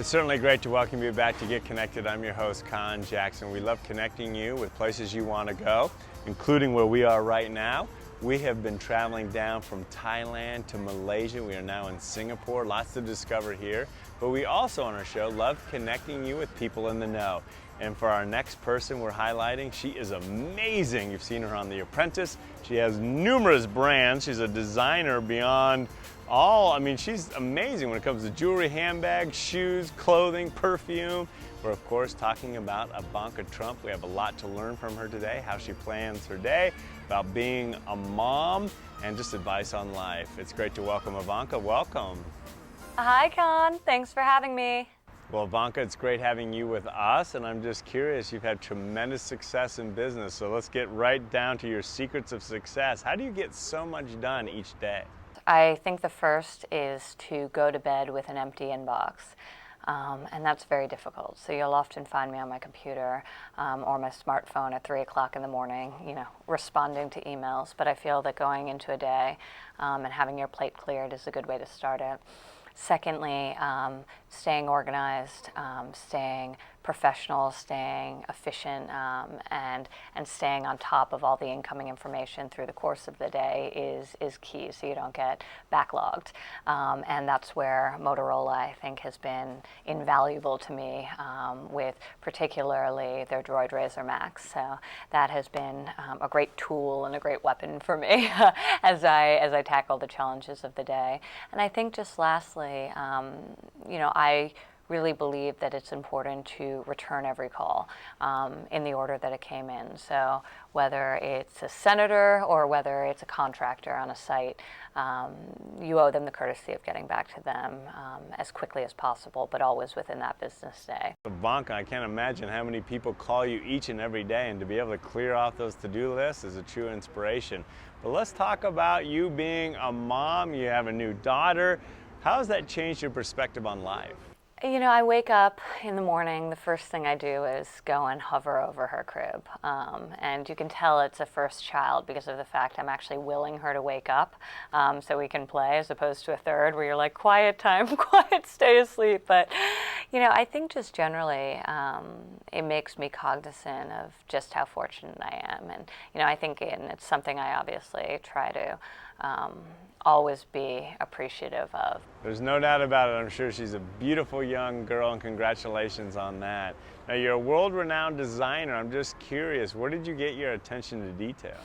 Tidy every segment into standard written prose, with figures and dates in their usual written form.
It's certainly great to welcome you back to Get Connected. I'm your host, Conn Jackson. We love connecting you with places you want to go, including where we are right now. We have been traveling down from Thailand to Malaysia. We are now in Singapore. Lots to discover here. But we also on our show love connecting you with people in the know. And for our next person we're highlighting, she is amazing. You've seen her on The Apprentice. She has numerous brands. She's a designer beyond all. I mean, she's amazing when it comes to jewelry, handbags, shoes, clothing, perfume. We're of course talking about Ivanka Trump. We have a lot to learn from her today, how she plans her day, about being a mom, and just advice on life. It's great to welcome Ivanka. Welcome. Hi, Conn. Thanks for having me. Well, Ivanka, it's great having you with us, and I'm just curious, you've had tremendous success in business, so let's get right down to your secrets of success. How do you get so much done each day? I think the first is to go to bed with an empty inbox, and that's very difficult. So you'll often find me on my computer or my smartphone at 3 o'clock in the morning, responding to emails, but I feel that going into a day and having your plate cleared is a good way to start it. Secondly, staying organized, staying professional, staying efficient, and staying on top of all the incoming information through the course of the day is key, so you don't get backlogged. And that's where Motorola, I think, has been invaluable to me, with particularly their Droid Razr Max. So that has been a great tool and a great weapon for me as I tackle the challenges of the day. And I think just lastly, I really believe that it's important to return every call in the order that it came in. So whether it's a senator or whether it's a contractor on a site, you owe them the courtesy of getting back to them as quickly as possible, but always within that business day. Ivanka, I can't imagine how many people call you each and every day, and to be able to clear off those to-do lists is a true inspiration. But let's talk about you being a mom. You have a new daughter. How has that changed your perspective on life? I wake up in the morning, the first thing I do is go and hover over her crib. And you can tell it's a first child because of the fact I'm actually willing her to wake up so we can play, as opposed to a third where you're like, quiet time, quiet, stay asleep. But, I think just generally it makes me cognizant of just how fortunate I am. And, I think it's something I obviously try to always be appreciative of. There's no doubt about it. I'm sure she's a beautiful young girl, and congratulations on that. Now, you're a world-renowned designer. I'm just curious, where did you get your attention to detail?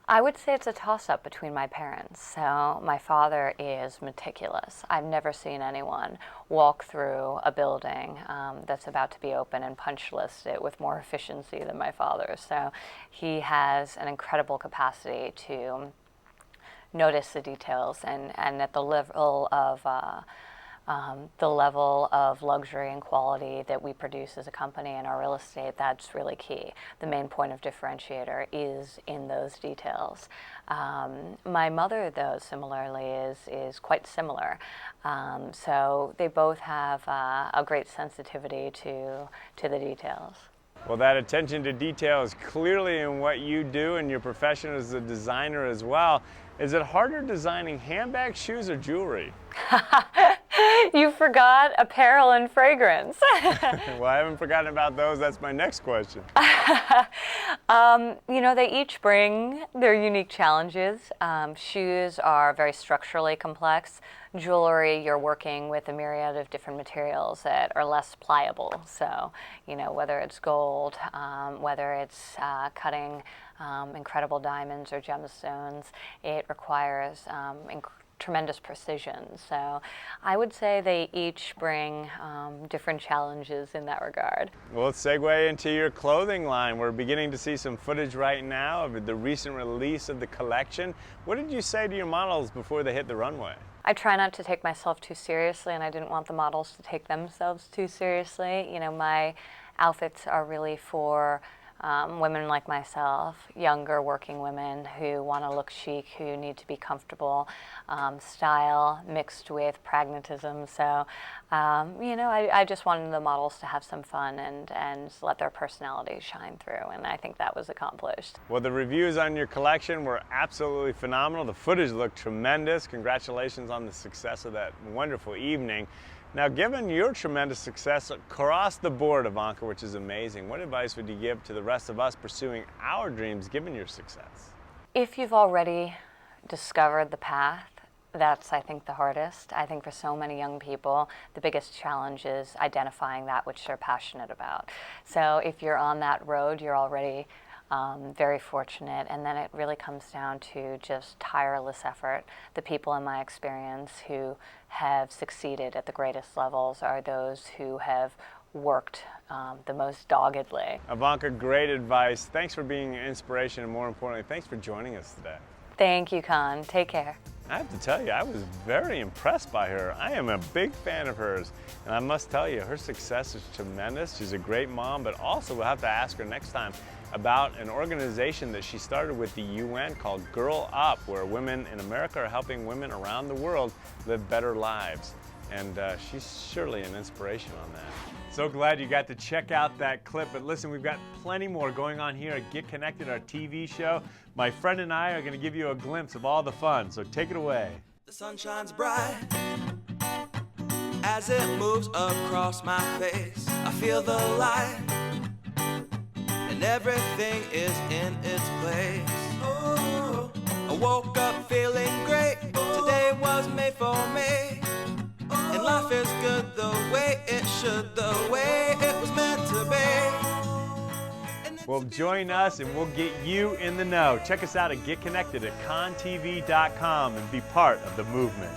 I would say it's a toss-up between my parents. So my father is meticulous. I've never seen anyone walk through a building that's about to be open and punch list it with more efficiency than my father. So he has an incredible capacity to notice the details, and at the level of luxury and quality that we produce as a company in our real estate, that's really key. The main point of differentiator is in those details. My mother, though, similarly is quite similar. So they both have a great sensitivity to the details. Well, that attention to detail is clearly in what you do in your profession as a designer as well. Is it harder designing handbags, shoes, or jewelry? You forgot apparel and fragrance. Well, I haven't forgotten about those. That's my next question. They each bring their unique challenges. Shoes are very structurally complex. Jewelry, you're working with a myriad of different materials that are less pliable. So, whether it's gold, whether it's cutting incredible diamonds or gemstones, it requires tremendous precision. So I would say they each bring different challenges in that regard. Well, let's segue into your clothing line. We're beginning to see some footage right now of the recent release of the collection. What did you say to your models before they hit the runway? I try not to take myself too seriously, and I didn't want the models to take themselves too seriously. My outfits are really for women like myself, younger working women who want to look chic, who need to be comfortable, style mixed with pragmatism. So, I just wanted the models to have some fun and let their personality shine through, and I think that was accomplished. Well, the reviews on your collection were absolutely phenomenal. The footage looked tremendous. Congratulations on the success of that wonderful evening. Now, given your tremendous success across the board, Ivanka, which is amazing, what advice would you give to the rest of us pursuing our dreams given your success? If you've already discovered the path, that's, I think, the hardest. I think for so many young people, the biggest challenge is identifying that which they're passionate about. So if you're on that road, you're already very fortunate, and then it really comes down to just tireless effort. The people in my experience who have succeeded at the greatest levels are those who have worked the most doggedly. Ivanka, great advice. Thanks for being an inspiration, and more importantly, thanks for joining us today. Thank you, Conn. Take care. I have to tell you, I was very impressed by her. I am a big fan of hers, and I must tell you, her success is tremendous. She's a great mom, but also we'll have to ask her next time about an organization that she started with the UN called Girl Up, where women in America are helping women around the world live better lives. And she's surely an inspiration on that. So glad you got to check out that clip. But listen, we've got plenty more going on here at Get Connected, our TV show. My friend and I are going to give you a glimpse of all the fun, so take it away. The sun shines bright as it moves across my face. I feel the light and everything is in its place. Oh, I woke up feeling great. Today was made for me. And life is good the way it should, the way it was meant to be. Well, join us and we'll get you in the know. Check us out at Get Connected at conntv.com and be part of the movement.